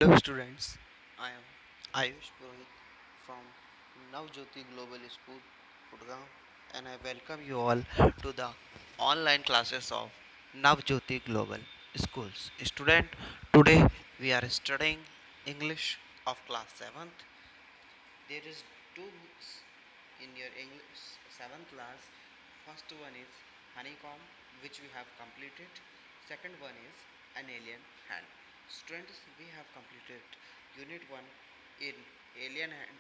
Hello students, I am Ayush Purohit from Navjyoti Global School, Gurgaon, and I welcome you all to the online classes of Navjyoti Global Schools. Student, today we are studying English of class 7th. There is two books in your English 7th class. First one is Honeycomb, which we have completed. Second one is An Alien Hand. Students, we have completed Unit 1 in Alien Hand,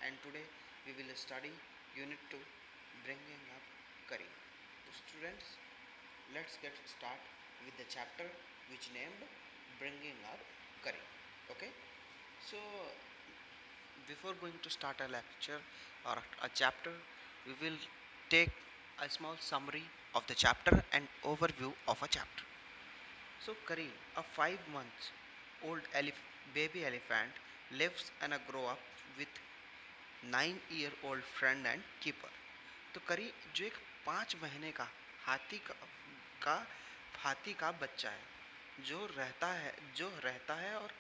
and today we will study Unit 2, Bringing Up Curry. So students, let's get start with the chapter which named Bringing Up Curry. Okay, so before going to start a lecture or a chapter, we will take a small summary of the chapter and overview of a chapter. So, Kareem, a 5 months old baby elephant, lives and grow up with 9-year-old friend and keeper. तो करी जो एक 5 महीने का हाथी का हाथी का बच्चा है, जो रहता है और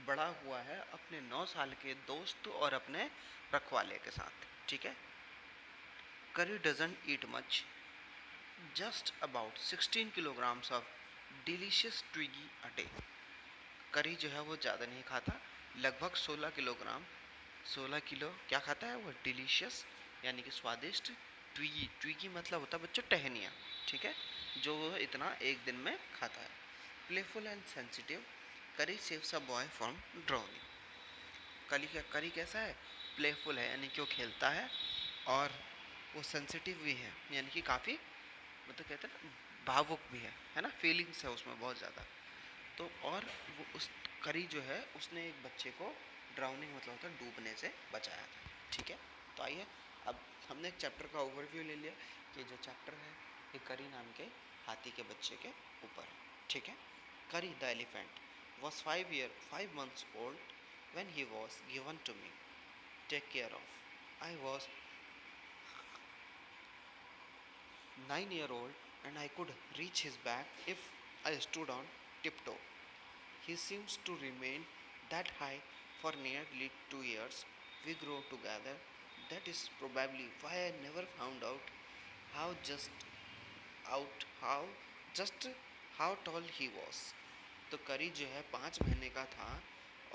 बड़ा हुआ है अपने 9 साल के दोस्त और अपने रखवाले के साथ. ठीक है. Kari doesn't eat much, just about 16 kilograms of delicious twigs a day. Kari जो है वो ज़्यादा नहीं खाता, लगभग 16 किलोग्राम, 16 किलो क्या खाता है वो, डिलीशियस यानी कि स्वादिष्ट ट्विगी. ट्विगी मतलब होता है बच्चों टहनिया. ठीक है, जो वो इतना एक दिन में खाता है. प्लेफुल एंड सेंसिटिव, करी saves a boy from drowning. करी कैसा है, प्लेफुल है यानी कि वो खेलता है, और वो सेंसिटिव भी है यानी कि काफ़ी, मतलब कहते हैं भावुक भी है ना, फीलिंग्स है उसमें बहुत ज़्यादा. तो और वो उस करी जो है उसने एक बच्चे को ड्राउनिंग मतलब होता है डूबने से बचाया था. ठीक है, तो आइए अब हमने एक चैप्टर का ओवरव्यू ले लिया कि जो चैप्टर है ये करी नाम के हाथी के बच्चे के ऊपर है. ठीक है. करी the elephant was 5 months old when he was given to me. Take care of. I was 9-year-old and I could reach his back if I stood on tiptoe. He seems to remain that high for nearly 2 years. We grow together. That is probably why I never found how just how just how tall he was. तो करी जो है 5 महीने का था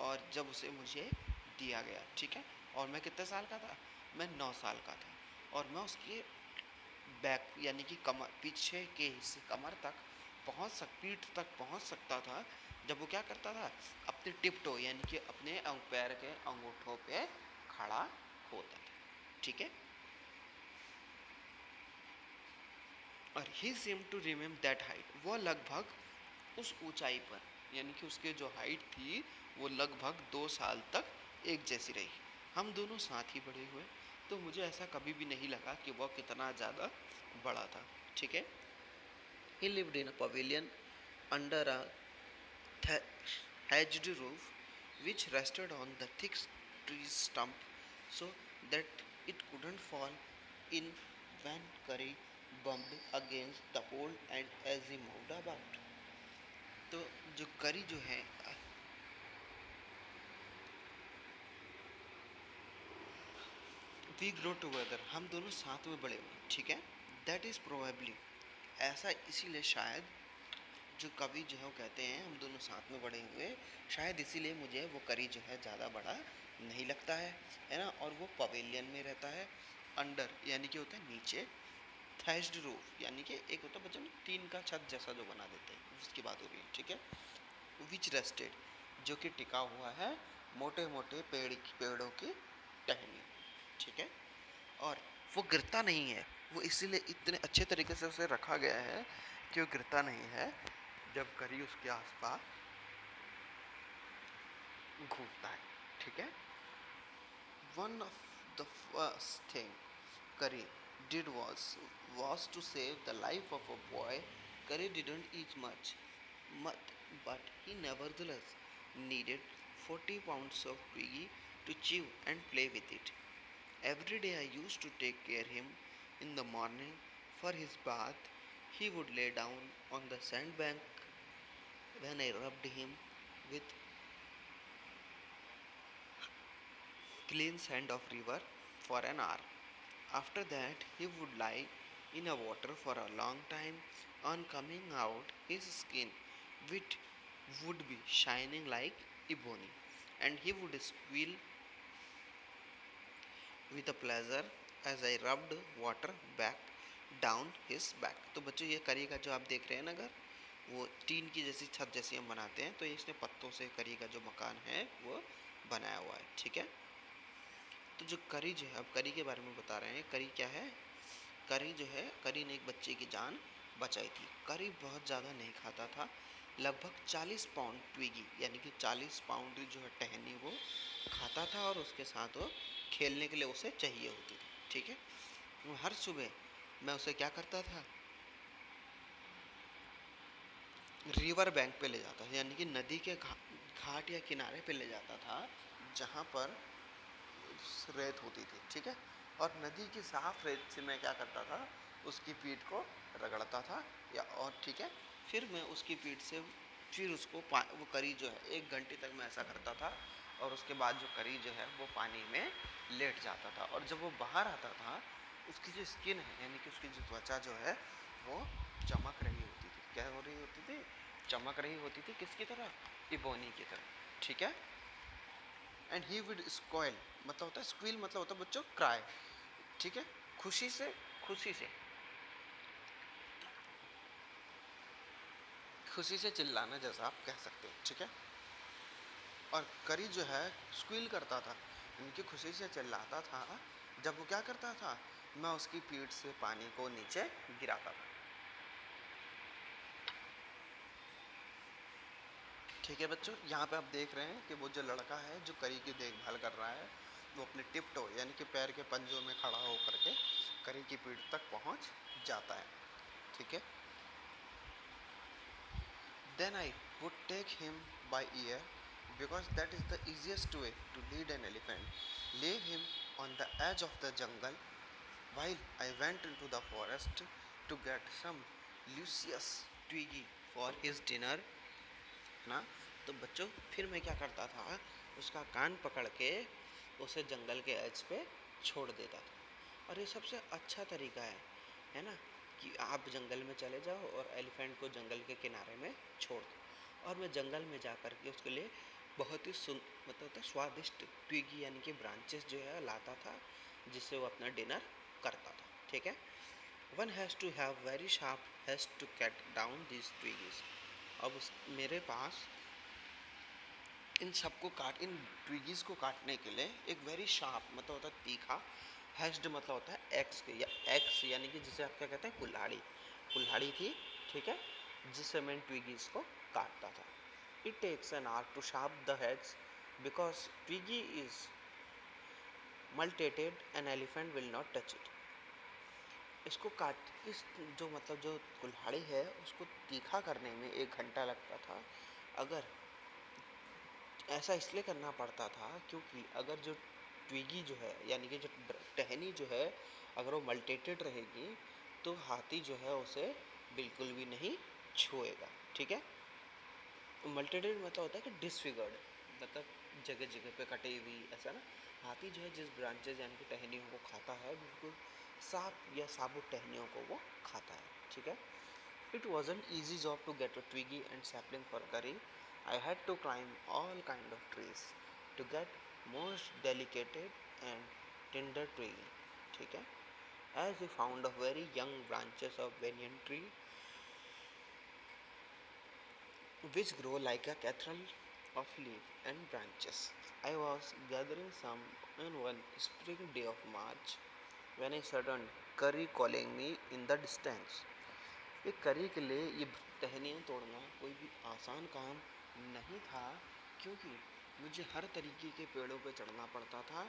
और जब उसे मुझे दिया गया. ठीक है, और मैं कितने साल का था, मैं 9 साल का था, और मैं उसके बैक यानी कि कमर, पीछे के हिस्से कमर तक पीठ तक पहुंच सकता था. जब वो क्या करता था, अपने टिपटो यानी कि अपने पैर के अंगूठों पे खड़ा होता था. ठीक है, और ही सेम टू रिमेम दैट हाइट, वो लगभग उस ऊंचाई पर, यानी कि उसके जो हाइट थी वो लगभग 2 साल तक एक जैसी रही. हम दोनों साथ ही बड़े हुए, तो मुझे ऐसा कभी भी नहीं लगा कि वह कितना ज़्यादा बड़ा था. ठीक है. He lived in a pavilion under a hedged roof which rested on the thick tree stump so that it couldn't fall in when Curry bumped against the pole and as he moved about. तो जो करी जो है, we grow together, हम दोनों साथ में बड़े हुए. ठीक है. दैट इज़ प्रोबेबली, ऐसा इसीलिए शायद, जो कवि जो है वो कहते हैं हम दोनों साथ में बड़े हुए, शायद इसीलिए मुझे वो करी जो है ज़्यादा बड़ा नहीं लगता है ना. और वो पवेलियन में रहता है, अंडर यानी कि होता है नीचे, थैश्ड रूफ यानी कि एक होता है बच्चों टीन का छत जैसा जो बना देते हैं, उसकी बात हो रही है. ठीक है. विच रेस्टेड, जो कि टिका हुआ है मोटे मोटे पेड़ों की टहनी. ठीक है, और वो गिरता नहीं है, वो इसीलिए इतने अच्छे तरीके से उसे रखा गया है कि वो गिरता नहीं है जब करी उसके आसपास घूमता है. ठीक है. One of the first thing करी did was to save the life of a boy. Curry didn't eat but he nevertheless needed 40 pounds of piggy to chew and play with it. Every day I used to take care him in the morning for his bath. He would lay down on the sandbank when I rubbed him with clean sand of river for an hour. After that, he would lie in a water for a long time. On coming out, his skin which would be shining like ebony, and he would squeal with a pleasure as I rubbed water back down his back. तो बच्चों ये करी का जो आप देख रहे हैं ना, अगर वो टीन की जैसी छत जैसी हम बनाते हैं, तो ये इसने पत्तों से करी का जो मकान है वो बनाया हुआ है। ठीक है, तो जो करी जो है, अब करी के बारे में बता रहे हैं। करी क्या है? करी जो है, करी ने एक बच्चे की जान बचाई थी। करी बहुत ज़्यादा नहीं खाता था, लगभग 40 पाउंड ट्विगी यानी कि 40 पाउंड जो है टहनी वो खाता था, और उसके साथ वो खेलने के लिए उसे चाहिए होती थी। ठीक है, वो हर सुबह मैं उसे क्या करता था, रिवर बैंक पे ले जाता था, यानी कि नदी के घाट या किनारे पे ले जाता था जहाँ पर रेत होती थी। ठीक है, और नदी की साफ रेत से मैं क्या करता था, उसकी पीठ को रगड़ता था, या और ठीक है, फिर मैं उसकी पीठ से फिर उसको वो करी जो है 1 घंटे तक मैं ऐसा करता था, और उसके बाद जो करी जो है वो पानी में लेट जाता था, और जब वो बाहर आता था उसकी जो स्किन है यानी कि उसकी जो त्वचा जो है वो चमक रही होती थी। क्या हो रही होती थी? चमक रही होती थी। किसकी तरह? इबोनी की तरह। ठीक है, एंड ही विड स्क्वाइल मतलब होता है, स्क्वील मतलब होता है बच्चों क्राई। ठीक है, खुशी से, खुशी से, खुशी से चिल्लाना जैसा आप कह सकते हो। ठीक है, और करी जो है स्क्वील करता था, उनकी खुशी से चिल्लाता था। जब वो क्या करता था, मैं उसकी पीठ से पानी को नीचे गिराता था। ठीक है बच्चों, यहाँ पे आप देख रहे हैं कि वो जो लड़का है जो करी की देखभाल कर रहा है, वो अपने टिप टो यानी कि पैर के पंजों में खड़ा होकर के करी की पीठ तक पहुँच जाता है। ठीक है, then I would take him by ear, because that is the easiest way to lead an elephant. Leave him on the edge of the jungle while I went into the forest to get some luscious twiggy for his dinner. ना, तो बच्चों फिर मैं क्या करता था, उसका कान पकड़ के उसे जंगल के एज पे छोड़ देता था। और ये सबसे अच्छा तरीका है ना, कि आप जंगल में चले जाओ और एलिफेंट को जंगल के किनारे में छोड़ दो, और मैं जंगल में जा कर के उसके लिए बहुत ही मतलब होता है स्वादिष्ट ट्विगी यानी कि ब्रांचेस जो है लाता था, जिससे वो अपना डिनर करता था। ठीक है, one has to have very sharp has to cut down this twigs. अब मेरे पास इन ट्विगीज को काटने के लिए एक वेरी शार्प मतलब होता है तीखा, हैश्ड मतलब होता है एक्स के या एक्स यानी कि जिसे आप क्या कहते हैं, कुल्हाड़ी, कुल्हाड़ी थी। ठीक है, जिससे मैं ट्विगीज को काटता था। It takes an art to sharp the heads because twig is mutilated an elephant will not touch it. इसको काट इस जो मतलब जो कुल्हाड़ी है उसको तीखा करने में 1 घंटा लगता था। अगर ऐसा इसलिए करना पड़ता था क्योंकि अगर जो ट्विगी जो है यानी कि जो टहनी जो है अगर वो मल्टेटेड रहेगी तो हाथी जो है उसे बिल्कुल भी नहीं छुएगा। ठीक है, मल्टेटेड मतलब होता है कि डिसफिगर्ड, मतलब जगह जगह पे कटी हुई ऐसा ना। हाथी जो है जिस ब्रांचेज यानी कि टहनियों को खाता है बिल्कुल साफ या साबुत टहनियों को वो खाता है। ठीक है, it wasn't easy job to get a twiggy and sapling for curry. I had to climb all kind of trees to get most delicate and tender twiggy. ठीक है, as we found a very young branches of banyan tree which grow like a cathedral of leaf and branches. I was gathering some on one spring day of March when I suddenly curry calling me in the distance. ये करी के लिए ये टहनियाँ तोड़ना कोई भी आसान काम नहीं था, क्योंकि मुझे हर तरीके के पेड़ों पे चढ़ना पड़ता था,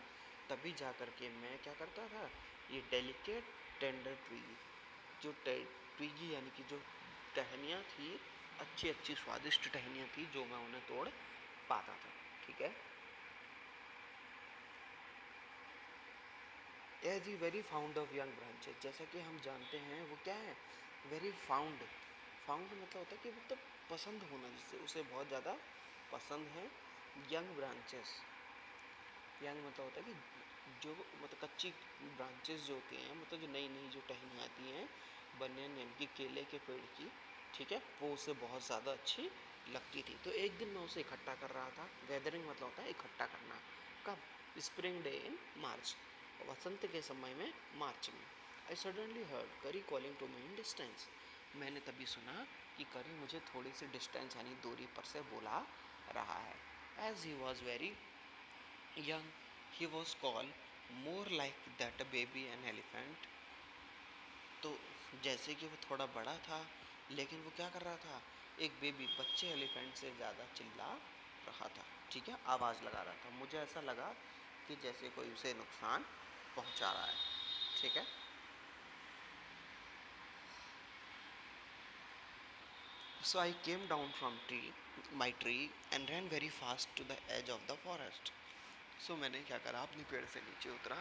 तभी जा कर के मैं क्या करता था, ये डेलिकेट टेंडर ट्विगी जो ट्विगी यानी कि जो टहनियाँ थी, अच्छी अच्छी स्वादिष्ट टहनियाँ थी जो मैं उन्हें तोड़ पाता था। ठीक है, as he very fond of young branches, जैसा कि हम जानते हैं वो क्या है, वेरी फाउंड। फाउंड मतलब होता है कि मतलब पसंद होना, जिससे उसे बहुत ज़्यादा पसंद है। यंग ब्रांचेस यंग मतलब होता है कि जो मतलब कच्ची ब्रांचेस जो होती हैं, मतलब जो नई नई जो टहनियाँ आती हैं बनियान यानी कि केले के पेड़ की, ठीक है, वो उसे बहुत ज़्यादा अच्छी लगती थी। तो एक दिन मैं उसे इकट्ठा कर रहा था। गैदरिंग मतलब होता है इकट्ठा करना। कब? स्प्रिंग डे इन मार्च, वसंत के समय में, मार्च में। I suddenly heard Kari calling to me in distance. मैंने तभी सुना कि करी मुझे थोड़ी सी डिस्टेंस यानी दूरी पर से बुला रहा है। As he was very young he was call more like that a baby an elephant. तो जैसे कि वो थोड़ा बड़ा था, लेकिन वो क्या कर रहा था, एक बेबी बच्चे एलिफेंट से ज़्यादा चिल्ला रहा था, ठीक है, आवाज़ लगा रहा था। मुझे ऐसा लगा कि जैसे कोई उसे नुकसान पहुंचा रहा है, ठीक है। So I came down from tree my tree and ran very fast to the edge of the forest. सो मैंने क्या करा, अपनी पेड़ से नीचे उतरा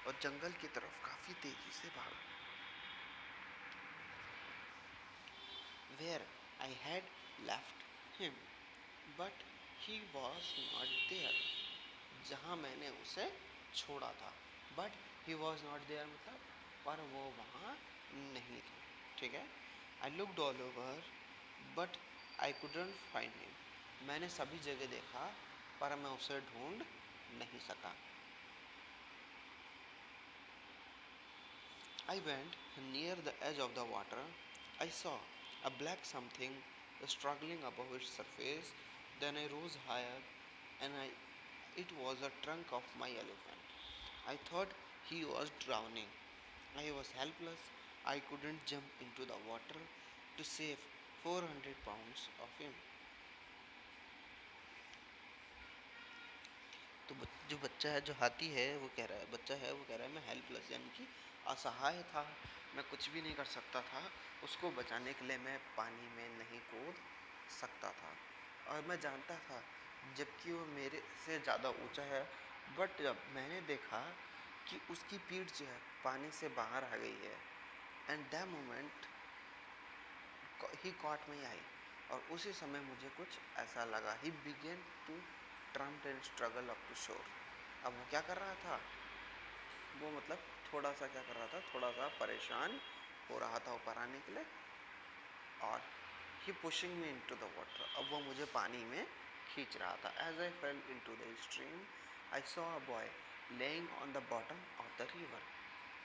और जंगल की तरफ काफ़ी तेज़ी से भागा। Where I had left him, but he was not there. जहाँ मैंने उसे छोड़ा था, but he was not there मतलब पर वो वहाँ नहीं था, ठीक है। I looked all over, but I couldn't find him. मैंने सभी जगह देखा पर मैं उसे ढूंढ नहीं सका। I went near the edge of the water. I saw a black something struggling above its surface. Then I rose higher and it was the trunk of my elephant. I thought he was drowning. I was helpless. I couldn't jump into the water to save 400 pounds of him. तो जो बच्चा है, जो हाथी है, वो कह रहा है, बच्चा है वो कह रहा है मैं हेल्पलेस यानी कि असहाय था, मैं कुछ भी नहीं कर सकता था। उसको बचाने के लिए मैं पानी में नहीं कूद सकता था और मैं जानता था जबकि वो मेरे से ज़्यादा ऊंचा है। बट जब मैंने देखा कि उसकी पीठ जो है पानी से बाहर आ गई है, and that moment he caught my eye, और उसी समय मुझे कुछ ऐसा लगा। He began to trumpet and struggle up to shore. अब वो क्या कर रहा था, वो मतलब थोड़ा सा क्या कर रहा था, थोड़ा सा परेशान हो रहा था ऊपर आने के लिए। और he pushing me into the water, अब वो मुझे पानी में खींच रहा था। As I fell into the stream I saw a boy laying on the bottom of the river.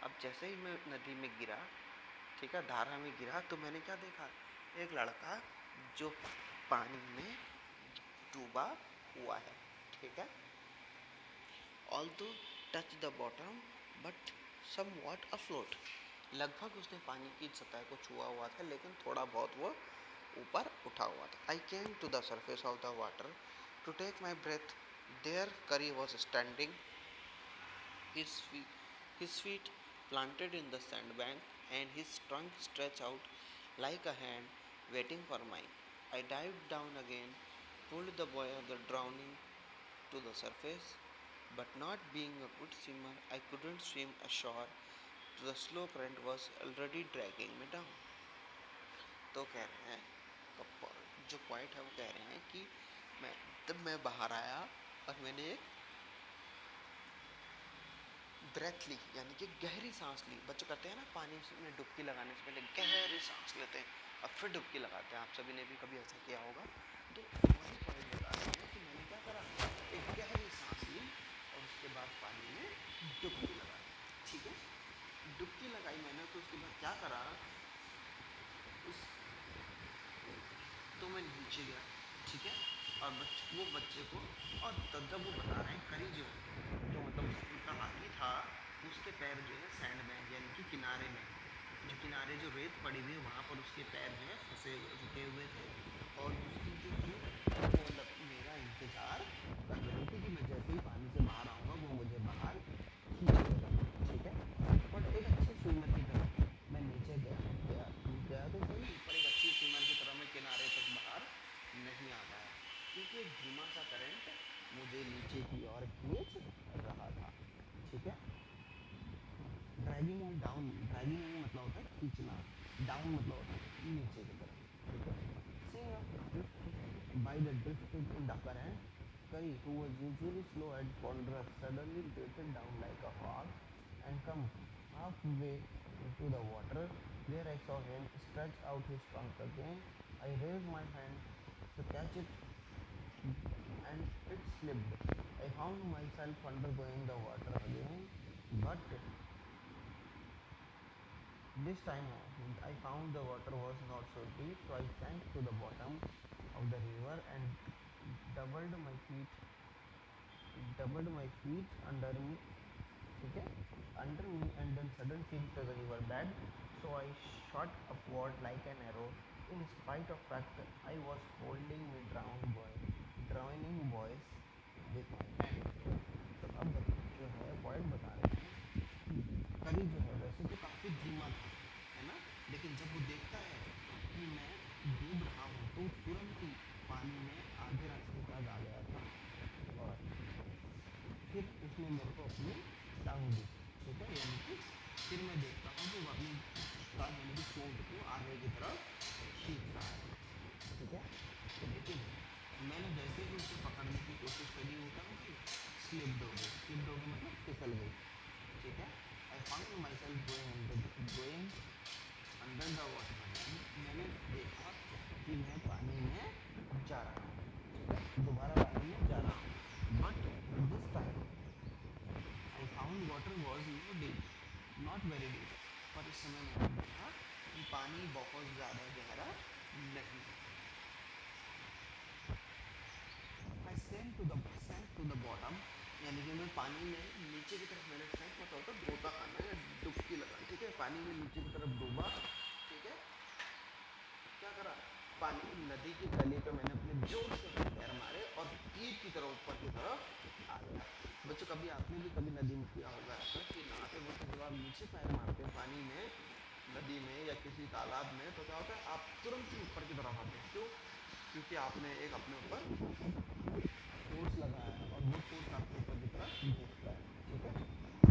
अब जैसे ही मैं नदी में गिरा, ठीक है, धारा में गिरा, तो मैंने क्या देखा, एक लड़का जो पानी में डूबा हुआ है, ठीक है। Although touch the bottom but somewhat afloat, लगभग उसने पानी की सतह को छुआ हुआ था लेकिन थोड़ा बहुत वो ऊपर उठा हुआ था। I came to the surface of the water to take my breath. There Kari was standing, his feet planted in the sandbank and his trunk stretched out like a hand waiting for mine. I dived down again, pulled the boy of the drowning to the surface, but not being a good swimmer, I couldn't swim ashore. The slow current was already dragging me down. तो कह रहे हैं, जो point है वो कह रहे हैं कि मैं बाहर आया और मैंने एक ब्रेथ ली यानी कि गहरी सांस ली। बच्चे करते हैं ना, पानी में डुबकी लगाने से पहले गहरी सांस लेते हैं और फिर डुबकी लगाते हैं। आप सभी ने भी कभी ऐसा किया होगा। तो वही पॉइंट बता रहे हैं कि मैंने क्या करा, एक गहरी सांस ली और उसके बाद पानी में डुबकी लगाई, ठीक है। डुबकी लगाई मैंने, तो उसके बाद क्या करा, उस तो मैं नीचे गया, ठीक है। और वो बच्चे को, और तब जब वो बता रहे हैं करी जो है, जो मतलब उनका हाथी था, उसके पैर जो है सैंड में यानी कि किनारे में, जो किनारे जो रेत पड़ी हुई है वहाँ पर उसके पैर जो है फंसे रुके हुए थे। और उसकी जो पीठ वो मतलब मेरा इंतज़ार कर रही थी कि मैं जैसे ही पानी से बाहर आऊँगा वो मुझे बाहर खींचेगा, ठीक है। बट एक अच्छे स्विमर की तरह मैं नीचे गया गया गया तो सही, पर एक अच्छी स्विमर की तरह मैं किनारे तक बाहर नहीं आ पाया क्योंकि एक धीमा सा करंट मुझे नीचे की ओर खींच रहा था, ठीक है। ड्रैगिंग में डाउन, ड्रैगिंग में मतलब होता है खींचना, डाउन मतलब होता है नीचे की तरफ, ठीक है। Seeing a drift by the drifted in the current, Curry, who was usually slow and ponderous, suddenly darted down like a hawk and come halfway into the water. There I saw him stretch out his trunk again. I raised my hand to catch it and it slipped. I found myself undergoing the water again, but this time I found the water was not so deep, so I sank to the bottom of the river and doubled my feet doubled my feet under me, okay, under me, and then sudden came to the river bed. So I shot upward like an arrow. In spite of fact, I was holding my drowning boys with my hand. तो अब जो है point बता रहे हैं कि करी जो है वैसे तो काफ़ी धीमा था, है ना, लेकिन जब वो देखता है कि मैं डूब रहा हूँ तो तुरंत ही पानी में आधे रास्ते तक आ गया था और फिर उसने मेरे को अपनी टांग दी, ठीक है, यानी कि फिर मैं देखता हूँ कि वो अपनी टांग यानी कि सूंड को आगे की तरफ खींच रहा है, ठीक है। तो लेकिन मैंने जैसे ही उसे पकड़ने की कोशिश करी वो क्या हो गई, स्लिप्ड हो गई मतलब फिसल गई, ठीक है। I found my self going under the water. मैंने देखा कि मैं पानी में जा रहा हूँ, ठीक है, दोबारा पानी में जा रहा हूँ, but this time I found water was no deep, not very deep, पर इस समय मैंने देखा कि पानी बहुत ज़्यादा गहरा नहीं। आई सेंक टू द बॉटम, यानी कि मैं पानी में नीचे की तरफ मैंने सेंक मतलब होता गोता खाना या डुबकी लगा, ठीक है, पानी में नीचे की तरफ डूबा, ठीक है। क्या करा, पानी नदी के तले पे मैंने अपने जोर से पैर मारे और तीर की तरह ऊपर की तरफ आ गया। बच्चों कभी आपने भी कभी नदी में किया होगा ऐसा कि नहाते वक्त जब आप नीचे पैर मारते हैं पानी में, नदी में या किसी तालाब में, तो क्या होता है आप तुरंत ही ऊपर की तरफ आते हैं, क्यों, क्योंकि आपने एक अपने ऊपर फोर्स लगाया है और वो फोर्स आपके ऊपर की तरफ घूमता है, ठीक है।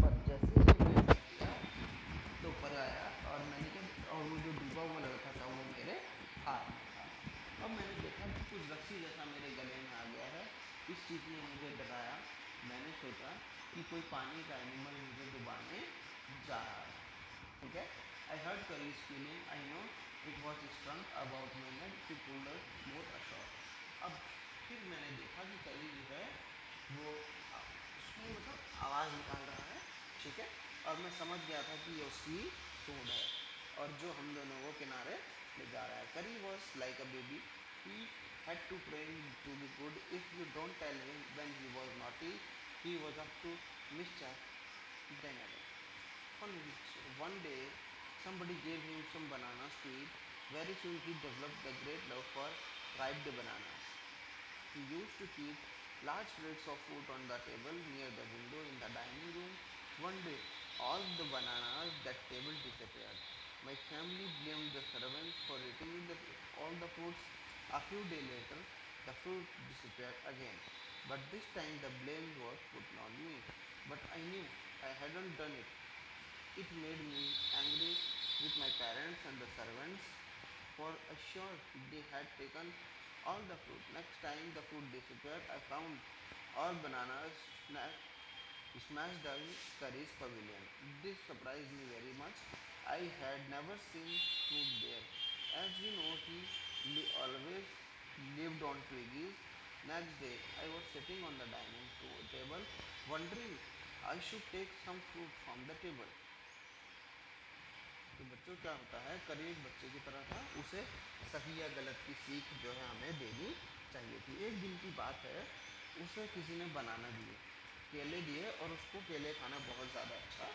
पर जैसे ही मैं किया तो ऊपर आया और मैंने क्या, और वो जो डूबा हुआ लड़का था वो मेरे हाथ में था। अब मैंने देखा कि कुछ रस्सी जैसा मेरे गले में आ गया है, इस चीज़ ने मुझे डराया। मैंने सोचा कि कोई पानी का एनिमल मुझे डुबाने जा रहा है, ठीक है। I heard Kari's feeling, I know it was strung about my neck to pull the boat ashore. अब फिर मैंने देखा कि करी जो है वो उसमें मतलब आवाज़ निकाल रहा है, ठीक है, और मैं समझ गया था कि ये उसकी सूंड है और जो हम दोनों को किनारे ले जा रहा है। Kari was like a baby, he had to train to be good, if you don't tell him when he was naughty he was up to mischief then again. One day, somebody gave him some banana sweet. Very soon he developed a great love for ripe bananas. He used to keep large plates of food on the table near the window in the dining room. One day, all the bananas that table disappeared. My family blamed the servants for eating all the fruits. A few days later, the fruit disappeared again. But this time the blame was put on me. But I knew I hadn't done it. It made me angry with my parents and the servants, for sure they had taken all the fruit. Next time the fruit disappeared, I found all bananas smashed in Curry's pavilion. This surprised me very much. I had never seen fruit there. As you know, he always lived on twiggies. Next day, I was sitting on the dining table, wondering I should take some fruit from the table. तो बच्चों क्या होता है, करीब एक बच्चे की तरह था, उसे सही या गलत की सीख जो है हमें देनी चाहिए थी। एक दिन की बात है, उसे किसी ने बनाना दिए, केले दिए और उसको केले खाना बहुत ज़्यादा अच्छा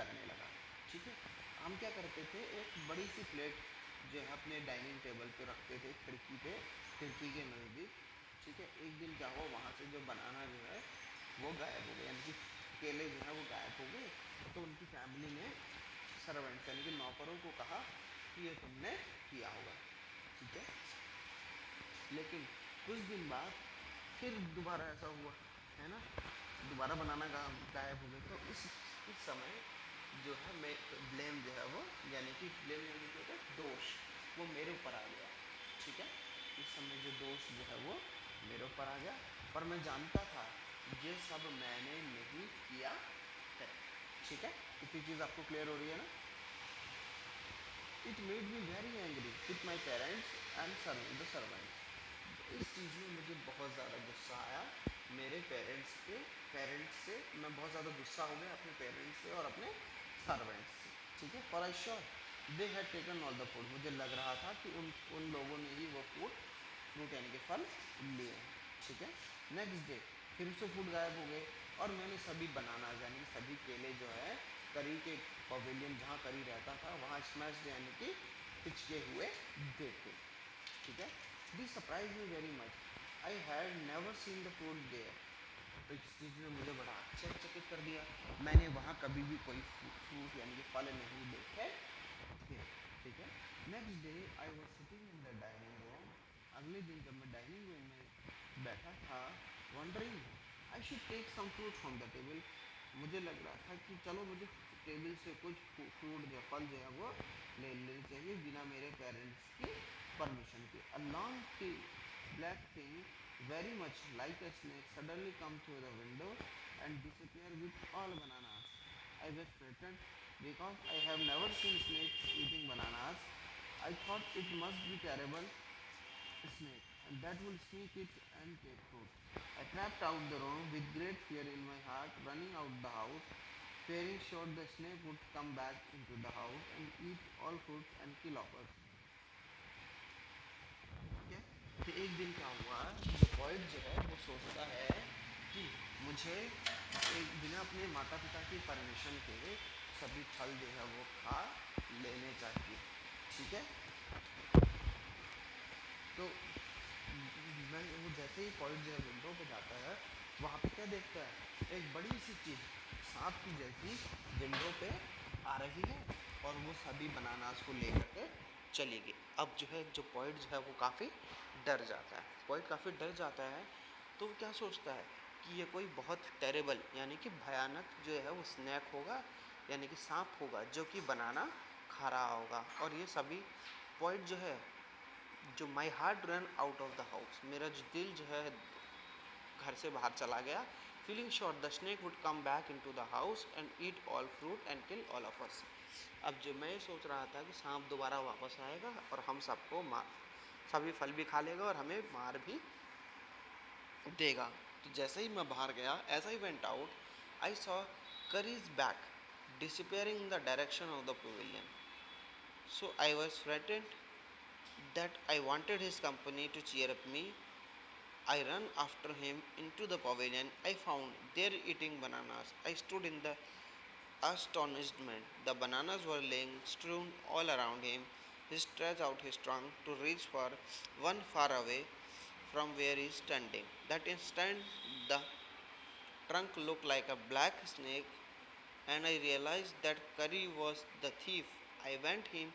लगने लगा, ठीक है। हम क्या करते थे, एक बड़ी सी प्लेट जो है अपने डाइनिंग टेबल पे रखते थे, खिड़की के नज़दीक, ठीक है। एक दिन क्या हुआ, वहाँ से जो बनाना जो है वो गायब हो गया, यानी कि केले जो है वो गायब हो गए। तो उनकी फैमिली ने सर्वेंट्स यानी कि नौकरों को कहा कि ये तुमने किया होगा, ठीक है। लेकिन कुछ दिन बाद फिर दोबारा ऐसा हुआ, है ना, दोबारा बनाना गायब हो गए। तो इस समय जो है मैं ब्लेम जो है वो, यानी कि ब्लेम यानी कि दोष, वो मेरे ऊपर आ गया, ठीक है। इस समय जो दोष जो है वो मेरे ऊपर आ गया पर मैं जानता था ये सब मैंने नहीं किया है। ठीक है, इतनी चीज़ आपको क्लियर हो रही है ना? It made me very angry with my parents and the servants. इस चीज़ में मुझे बहुत ज़्यादा गुस्सा आया मेरे पेरेंट्स से। मैं बहुत ज़्यादा गुस्सा हो गया अपने पेरेंट्स से और अपने सर्वेंट्स से। ठीक है, for I sure they had taken all the food. मुझे लग रहा था कि उन लोगों ने ही वो फ्रूट यानी कि फल लिए हैं। ठीक है, नेक्स्ट डे फिर से फूड गायब हो गए और मैंने सभी बनाना यानी कि सभी केले जो है करी के पवेलियन जहाँ करी रहता था वहाँ स्मैश यानी कि पिचके हुए देखे। ठीक है, this surprise me very much. I had never seen the food there. तो इस चीज़ ने मुझे बड़ा आश्चर्यचकित कर दिया। मैंने वहाँ कभी भी कोई फ्रूट यानी कि फल नहीं देखे थे। ठीक है, next day I was sitting in the dining room. अगले दिन जब मैं डाइनिंग रूम में बैठा था, wondering I should take some fruit from the table. मुझे लग रहा था कि चलो मुझे टेबल से कुछ फ्रूट या फल जो है वो ले लेनी चाहिए बिना मेरे पेरेंट्स की परमिशन के। A long black thing very much like a snake suddenly come through the window and disappear with all bananas. I was frightened because I have never seen snakes eating bananas. I thought it must be terrible snake and that will sneak it and take fruit. I crept out the room with great fear in my heart, running out the house, fearing sure the snake would come back into the house and eat all fruits and kill off us. ठीक है, तो एक दिन क्या हुआ, जो point जो है वो सोचता है कि मुझे एक बिना अपने माता पिता की परमिशन के सभी फल जो है वो खा लेने चाहिए। ठीक है, तो मैं वो जैसे ही पॉइंट जो है विंडो पे जाता है वहाँ पे क्या देखता है, एक बड़ी सी चीज़ सांप की जैसी विंडो पे आ रही है और वो सभी बनानास को लेकर के चली गई। अब जो है जो पॉइंट जो है वो काफ़ी डर जाता है। पॉइंट काफ़ी डर जाता है तो वो क्या सोचता है कि ये कोई बहुत टेरेबल यानी कि भयानक जो है वो स्नैक होगा यानी कि सांप होगा जो कि बनाना खा रहा होगा। और ये सभी पॉइंट जो है, जो my heart run out of the house, मेरा जो दिल जो है घर से बाहर चला गया। Feeling sure the snake would come back into the house and eat all fruit and kill all of us. अब जो मैं सोच रहा था कि सांप दोबारा वापस आएगा और हम सबको मार सभी फल भी खा लेगा और हमें मार भी देगा। तो जैसे ही मैं बाहर गया, as I went out I saw Kari's back disappearing in the direction of the pavilion. So I was frightened that I wanted his company to cheer up me. I ran after him into the pavilion. I found there eating bananas. I stood in the astonishment. The bananas were laying strewn all around him. He stretched out his trunk to reach for one far away from where he is standing. That instant, the trunk looked like a black snake, and I realized that Curry was the thief. I went him,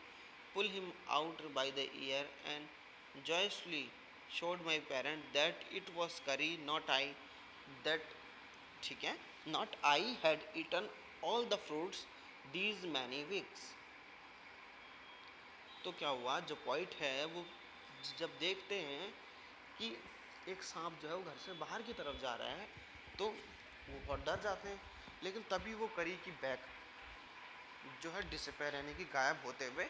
pulled him out by the ear, and joyously showed my parents that it was Curry, not I. That ठीक है, not I had eaten all the fruits these many weeks. तो क्या हुआ, जो point है वो जब देखते हैं कि एक सांप जो है वो घर से बाहर की तरफ जा रहा है तो वो बहुत डर जाते हैं। लेकिन तभी वो करी की बैक जो है डिसअपेयर यानी कि गायब होते हुए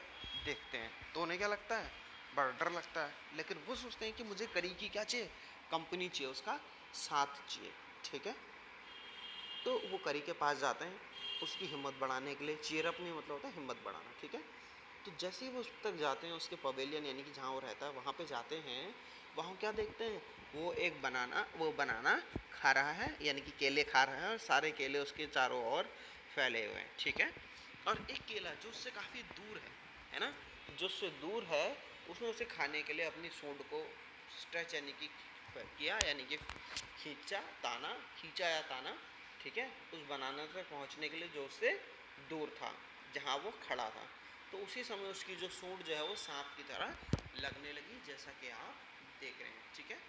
देखते हैं तो उन्हें क्या लगता है, बड़ा डर लगता है। लेकिन वो सोचते हैं कि मुझे करी की क्या चाहिए, कंपनी चाहिए, उसका साथ चाहिए। ठीक है, तो वो करी के पास जाते हैं उसकी हिम्मत बढ़ाने के लिए। चीयर अप में मतलब होता है हिम्मत बढ़ाना। ठीक है, तो जैसे ही वो उस तक जाते हैं उसके पवेलियन यानी कि जहाँ वो रहता है वहाँ पे जाते हैं, वहाँ क्या देखते हैं, वो बनाना खा रहा है यानी कि केले खा रहा है और सारे केले उसके चारों ओर फैले हुए हैं। ठीक है, और एक केला जो उससे काफ़ी दूर है ना, जो उससे दूर है उसने उसे खाने के लिए अपनी सूंड को स्ट्रेच यानी कि किया यानी कि खींचा या ताना। ठीक है, उस बनाना तक पहुंचने के लिए जो उससे दूर था जहां वो खड़ा था। तो उसी समय उसकी जो सूंड जो है वो सांप की तरह लगने लगी जैसा कि आप देख रहे हैं। ठीक है,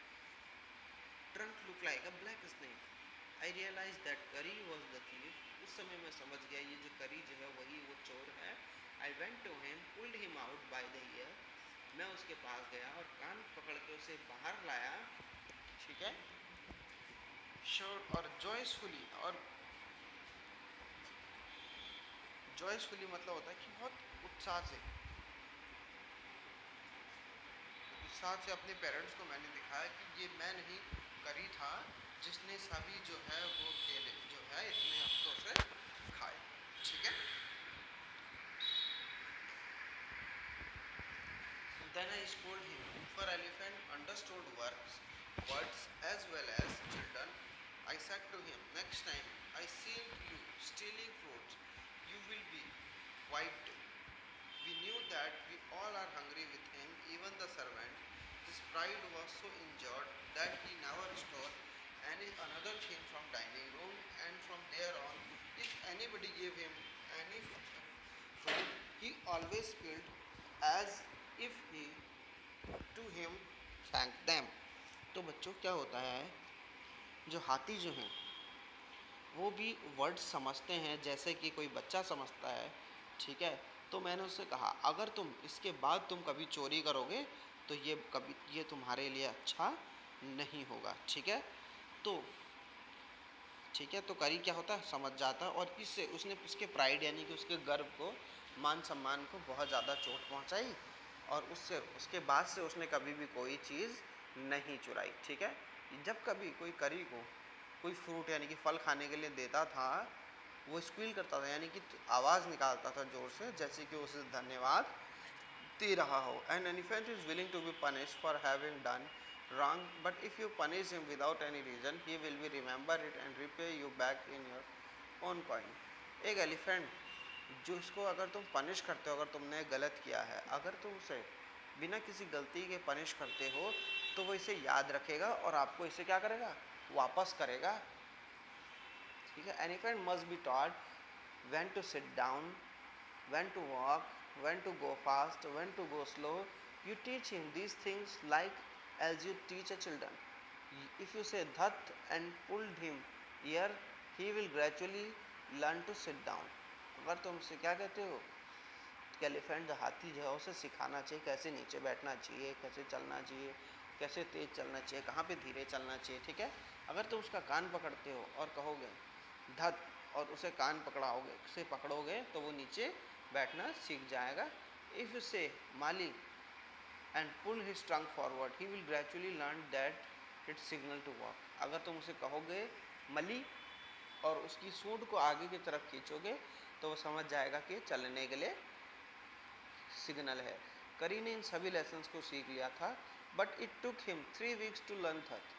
trunk look like a black snake. I realise that Kari was the thief. उस समय मैं समझ गया ये जो करी जो है वही वो चोर है। I went to him, pulled him out by the ear. मैं उसके पास गया और कान पकड़ के उसे बाहर लाया। ठीक है, श्योर और जॉयसफुली, और जॉयसफुली मतलब होता है कि बहुत उत्साह से, उत्साह से अपने पेरेंट्स को मैंने दिखाया कि ये मैं नहीं करी था जिसने सभी जो है वो केले जो है इतने हफ्तों से खाए। ठीक है। Then I scolded him, for elephant understood words as well as children. I said to him, next time I see you stealing fruits, you will be wiped. We knew that we all are hungry with him, even the servant. His pride was so injured that he never restored any another thing from dining room, and from there on, if anybody gave him any food, he always spilled as if he to him thank them. तो बच्चों क्या होता है, जो हाथी जो हैं वो भी वर्ड समझते हैं जैसे कि कोई बच्चा समझता है। ठीक है। तो मैंने उससे कहा अगर तुम इसके बाद तुम कभी चोरी करोगे तो ये तुम्हारे लिए अच्छा नहीं होगा। ठीक है। तो ठीक है, तो करी क्या होता है, समझ जाता है, और इससे उसने उसके प्राइड यानी कि उसके गर्व को, मान सम्मान को बहुत ज़्यादा चोट पहुंचाई, और उससे उसके बाद से उसने कभी भी कोई चीज़ नहीं चुराई। ठीक है। जब कभी कोई करी को कोई फ्रूट यानी कि फल खाने के लिए देता था, वो स्क्वील करता था यानी कि आवाज़ निकालता था ज़ोर से, जैसे कि उसे धन्यवाद दे रहा हो। An elephant is willing to be punish for having done wrong, but if you punish him without any reason, he will be remember it and repay you back in your own coin. एक elephant जो इसको अगर तुम punish करते हो, अगर तुमने गलत किया है, अगर तुम उसे बिना किसी गलती के पनिश करते हो तो वो इसे याद रखेगा और आपको इसे क्या करेगा, वापस करेगा। ठीक है। Elephant must be taught when to sit down, when to walk, when to go fast, when to go slow. You teach him these things like as you teach a children. If you say that and pulled him here, he will gradually learn to sit down. अगर तुम उसे क्या कहते हो कि elephant जो हाथी जो है उसे सिखाना चाहिए कैसे नीचे बैठना चाहिए, कैसे चलना चाहिए, कैसे तेज़ चलना चाहिए, कहाँ पे धीरे चलना चाहिए। ठीक है। अगर तुम उसका कान पकड़ते हो और कहोगे धत, और उसे कान पकड़ाओगे, उसे पकड़ोगे तो वो नीचे बैठना सीख जाएगा। इफ़ से माली and pull his trunk forward, he will gradually learn that it's signal to walk. अगर तुम उसे कहोगे मली और उसकी सूंड को आगे की तरफ खींचोगे तो वो समझ जाएगा कि चलने के लिए सिग्नल है। करी ने इन सभी लेसन्स को सीख लिया था, but it took him 3 weeks to learn that.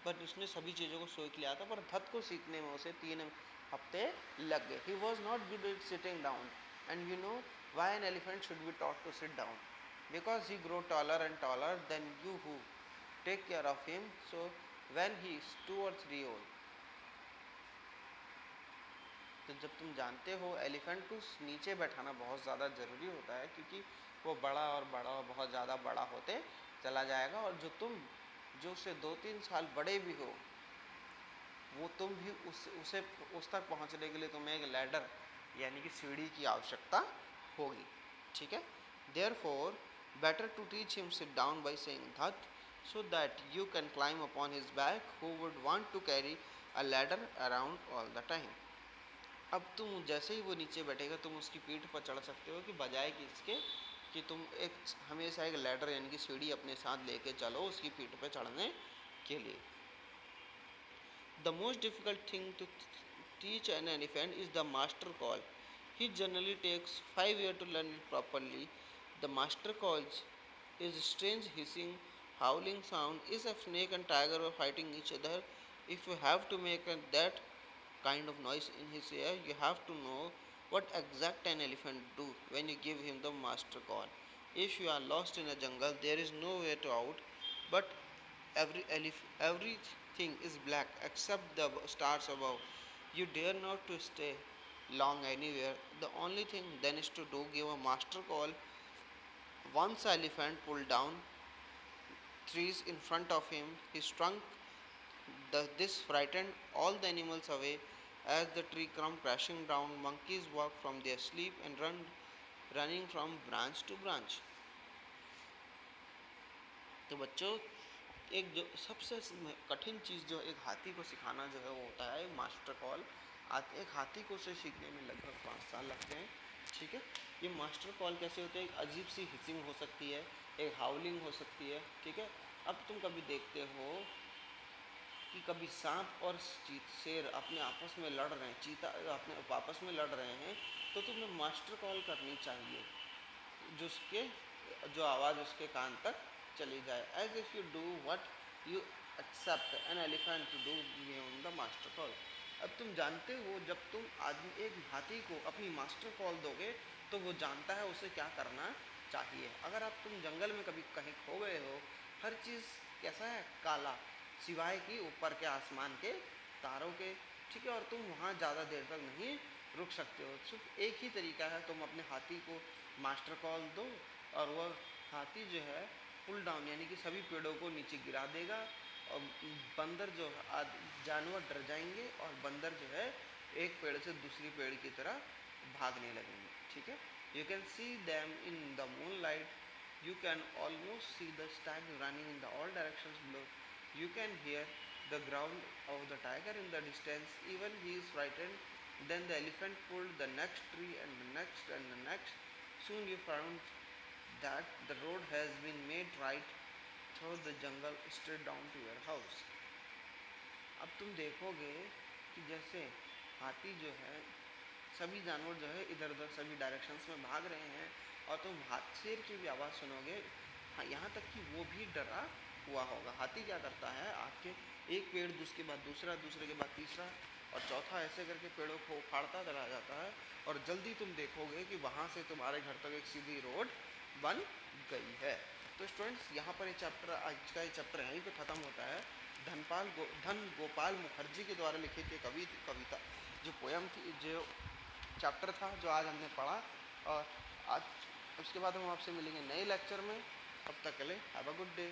But उसने सभी चीज़ों को सीख लिया था, पर धत को सीखने में उसे 3 हफ्ते लग गए। He was not good at sitting down, and you know why an elephant should be taught to sit down, because he grow taller and taller than you who take care of him, so when he is 2 or 3 old। तो जब तुम जानते हो elephant को नीचे बैठाना बहुत ज़्यादा ज़रूरी होता है, क्योंकि वो बड़ा और बड़ा और बहुत ज़्यादा बड़ा होते चला जाएगा, और जो उससे 2-3 साल बड़े भी हो, वो तुम भी उसे उस तक पहुंचने के लिए तुम्हें एक लैडर यानी कि सीढ़ी की आवश्यकता होगी। ठीक है। Therefore better to teach him sit down by saying that, so that you can climb upon his back who would want to carry a ladder around all the time. अब तुम जैसे ही वो नीचे बैठेगा तुम उसकी पीठ पर चढ़ सकते हो, कि बजाय कि इसके कि तुम एक हमेशा एक लैडर यानी कि सीढ़ी अपने साथ लेके चलो उसकी पीठ पर चढ़ने के लिए। The most difficult thing to teach an elephant is the master call. He generally takes 5 years to learn it properly. The master calls is strange hissing, howling sound. Is a snake and tiger are fighting each other. If you have to make that kind of noise in his ear, you have to know what exact an elephant do when you give him the master call. If you are lost in a jungle, there is no way to out, but everything is black except the stars above. You dare not to stay long anywhere. The only thing then is to do give a master call. Once the elephant pulled down trees in front of him, his trunk. This frightened all the animals away. As the tree came crashing down, monkeys woke from their sleep and running from branch to branch. तो बच्चों एक जो सबसे कठिन चीज़ जो एक हाथी को सिखाना जो है वो होता है मास्टर कॉल। एक हाथी को उसे सीखने में लगभग 5 साल लगते हैं। ठीक है, ये मास्टर कॉल कैसे होते हैं, एक अजीब सी हिसिंग हो सकती है, एक हाउलिंग हो सकती है। ठीक है, अब तुम कभी देखते हो कि कभी सांप और शेर अपने आपस में लड़ रहे हैं, चीता अपने आपस में लड़ रहे हैं, तो तुम्हें मास्टर कॉल करनी चाहिए जिसके जो आवाज़ उसके कान तक चली जाए। As if you do what you expect an elephant to do beyond the master call. अब तुम जानते हो जब तुम आदमी एक हाथी को अपनी मास्टर कॉल दोगे तो वो जानता है उसे क्या करना चाहिए। अगर आप तुम जंगल में कभी कहीं खो गए हो, हर चीज़ कैसा है, काला, सिवाय कि ऊपर के आसमान के तारों के। ठीक है, और तुम वहाँ ज़्यादा देर तक नहीं रुक सकते हो। सिर्फ एक ही तरीका है, तुम अपने हाथी को मास्टर कॉल दो और वह हाथी जो है पुल डाउन यानी कि सभी पेड़ों को नीचे गिरा देगा, और बंदर जो जानवर डर जाएंगे और बंदर जो है एक पेड़ से दूसरी पेड़ की तरह भागने लगेंगे। ठीक है, you can see them in the moon light, you can almost see the stag running in the all directions below. You can hear the growl of the tiger in the distance. Even he is frightened. Then the elephant pulled the next tree and the next and the next. Soon you found that the road has been made right through the jungle straight down to your house. अब तुम देखोगे कि जैसे हाथी जो है, सभी जानवर जो है इधर उधर सभी डायरेक्शंस में भाग रहे हैं, और तुम शेर की भी आवाज़ सुनोगे। हाँ, यहाँ तक कि वो भी डरा हुआ होगा। हाथी क्या करता है, आपके एक पेड़ उसके बाद दूसरा, दूसरे के बाद तीसरा और चौथा, ऐसे करके पेड़ों को उखाड़ता चला जाता है, और जल्दी तुम देखोगे कि वहाँ से तुम्हारे घर तक एक सीधी रोड बन गई है। तो स्टूडेंट्स, यहाँ पर ये चैप्टर, आज का ये चैप्टर यहीं पे ख़त्म होता है। धन गोपाल मुखर्जी के द्वारा लिखित एक कविता जो पोयम थी, जो चैप्टर था, जो आज हमने पढ़ा। और आज उसके बाद हम आपसे मिलेंगे नए लेक्चर में। तब तक के लिए हैव अ गुड डे।